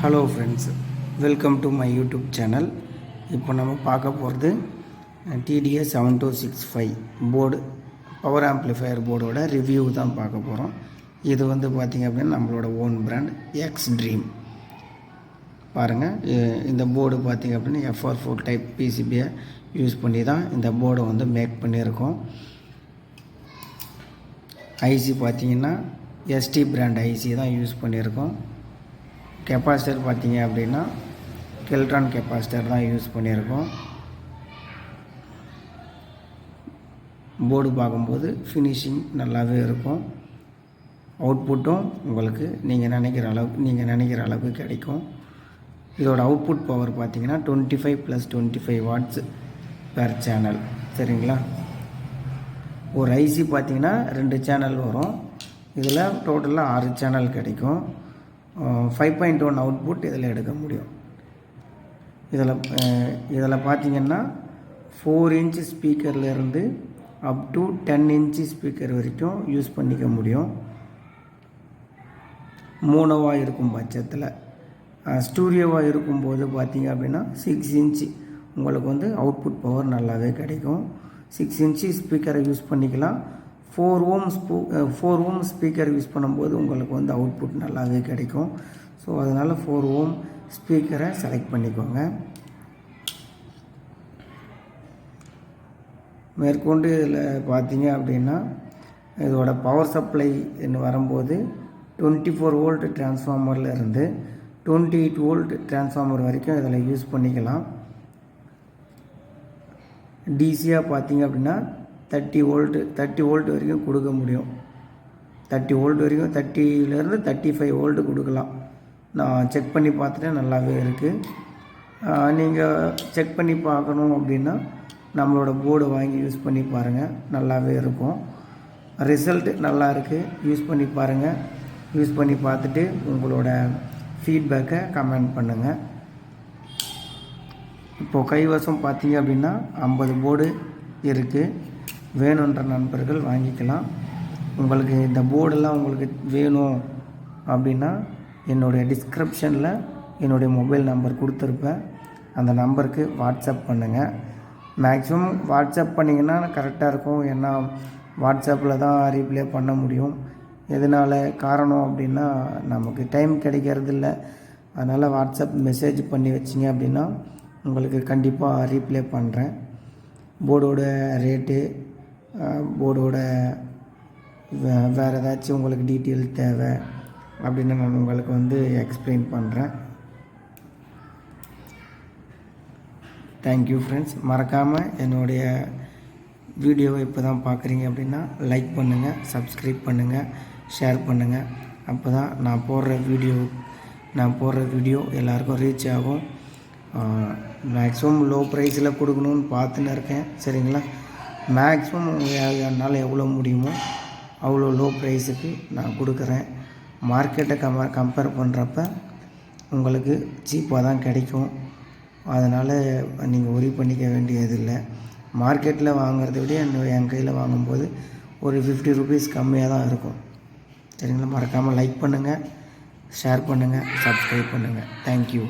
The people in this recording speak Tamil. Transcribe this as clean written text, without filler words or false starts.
Hello friends, welcome to my YouTube channel. இப்போ நம்ம பார்க்க போகிறது TDS 7265 போர்டு பவர் ஆம்ப்ளிஃபையர் போர்டோட ரிவ்யூ தான் பார்க்க போகிறோம். இது வந்து பார்த்திங்க அப்படின்னா நம்மளோட ஓன் பிராண்ட் எக்ஸ்ட்ரீம். பாருங்கள், இந்த போர்டு பார்த்திங்க அப்படின்னா FR4 டைப் PCBயை யூஸ் பண்ணி தான் இந்த போர்டை வந்து மேக் பண்ணியிருக்கோம். ஐசி பார்த்திங்கன்னா ST பிராண்ட் ஐசி தான் யூஸ் பண்ணியிருக்கோம். கெப்பாசிட்டர் பார்த்திங்க அப்படின்னா கெல்ட்ரான் கெப்பாசிட்டர் தான் யூஸ் பண்ணியிருக்கோம். போர்டு பார்க்கும்போது ஃபினிஷிங் நல்லாவே இருக்கும். அவுட்புட்டும் உங்களுக்கு நீங்கள் நினைக்கிற அளவுக்கு கிடைக்கும். இதோட அவுட்புட் பவர் பார்த்திங்கன்னா 25 + 25 வாட்ஸ் பெர் சேனல். சரிங்களா? ஒரு ஐசி பார்த்திங்கன்னா 2 சேனல் வரும். இதில் டோட்டலாக 6 சேனல் கிடைக்கும். 5.1 அவுட்புட் இதில் எடுக்க முடியும். இதில் பார்த்திங்கன்னா 4 இன்ச் ஸ்பீக்கர்லேருந்து அப் டு 10 இன்ச் ஸ்பீக்கர் வரைக்கும் யூஸ் பண்ணிக்க முடியும். மோனோவாக இருக்கும் பட்சத்தில். ஸ்டூடியோவாக இருக்கும்போது பார்த்திங்க அப்படின்னா 6 இன்ச் உங்களுக்கு வந்து அவுட்புட் பவர் நல்லாவே கிடைக்கும். 6 இன்ச்சு ஸ்பீக்கரை யூஸ் பண்ணிக்கலாம். 4 ஓம் ஸ்பீக்கர் யூஸ் பண்ணும்போது உங்களுக்கு வந்து அவுட்புட் நல்லாவே கிடைக்கும். ஸோ அதனால் 4 ஓம் ஸ்பீக்கரை செலக்ட் பண்ணிக்கோங்க. மேற்கொண்டு இதில் பார்த்தீங்க அப்படின்னா இதோட பவர் சப்ளை வரும்போது 24 வோல்ட் டிரான்ஸ்ஃபார்மரில் இருந்து 28 வோல்ட் டிரான்ஸ்ஃபார்மர் வரைக்கும் இதில் யூஸ் பண்ணிக்கலாம். டிசியாக பார்த்தீங்க அப்படின்னா 30 வோல்ட் வரைக்கும் கொடுக்க முடியும். 30 வோல்ட் வரைக்கும் 30லேருந்து 35 வோல்ட் கொடுக்கலாம். நான் செக் பண்ணி பார்த்துட்டேன், நல்லாவே இருக்குது. நீங்கள் செக் பண்ணி பார்க்கணும் அப்படின்னா நம்மளோட போர்டு வாங்கி யூஸ் பண்ணி பாருங்கள், நல்லாவே இருக்கும். ரிசல்ட் நல்லா இருக்குது. யூஸ் பண்ணி பாருங்கள். யூஸ் பண்ணி பார்த்துட்டு உங்களோட ஃபீட்பேக்கை கமெண்ட் பண்ணுங்கள். இப்போது கைவசம் பார்த்தீங்க அப்படின்னா 50 போர்டு இருக்குது. வேணுன்ற நண்பர்கள் வாங்கிக்கலாம். உங்களுக்கு இந்த போர்டெல்லாம் உங்களுக்கு வேணும் அப்படின்னா என்னுடைய டிஸ்கிரிப்ஷனில் என்னுடைய மொபைல் நம்பர் கொடுத்துருப்பேன். அந்த நம்பருக்கு வாட்ஸ்அப் பண்ணுங்கள். மேக்ஸிமம் வாட்ஸ்அப் பண்ணிங்கன்னா கரெக்டாக இருக்கும். ஏன்னா வாட்ஸ்அப்பில் தான் ரீப்ளே பண்ண முடியும். எதனால் காரணம் அப்படின்னா நமக்கு டைம் கிடைக்கிறதில்ல. அதனால் வாட்ஸ்அப் மெசேஜ் பண்ணி வச்சிங்க அப்படின்னா உங்களுக்கு கண்டிப்பாக ரீப்ளே பண்ணுறேன். போர்டோட ரேட்டு, போர்டோட வேறு ஏதாச்சும் உங்களுக்கு டீட்டெயில் தேவை அப்படின்னு நான் உங்களுக்கு வந்து எக்ஸ்பிளைன் பண்ணுறேன். Thank you friends. மறக்காமல் என்னுடைய வீடியோவை இப்போ தான் பார்க்குறீங்க அப்படின்னா லைக் பண்ணுங்கள், சப்ஸ்கிரைப் பண்ணுங்கள், ஷேர் பண்ணுங்கள். அப்போ தான் நான் போடுற வீடியோ எல்லாருக்கும் ரீச் ஆகும். மேக்ஸிமம் லோ ப்ரைஸில் கொடுக்கணுன்னு பார்த்துன்னு இருக்கேன். சரிங்களா? மேக்ஸிமம் என்னால் எவ்வளோ முடியுமோ அவ்வளோ லோ ப்ரைஸுக்கு நான் கொடுக்குறேன். மார்க்கெட்டை கம்பேர் பண்ணுறப்ப உங்களுக்கு சீப்பாக தான் கிடைக்கும். அதனால் நீங்கள் ஒரி பண்ணிக்க வேண்டியதில்லை. மார்க்கெட்டில் வாங்குறத விட என் கையில் வாங்கும்போது ஒரு 50 ருபீஸ் கம்மியாக தான் இருக்கும். சரிங்களா? மறக்காமல் லைக் பண்ணுங்கள், ஷேர் பண்ணுங்கள், சப்ஸ்கிரைப் பண்ணுங்கள். தேங்க்யூ.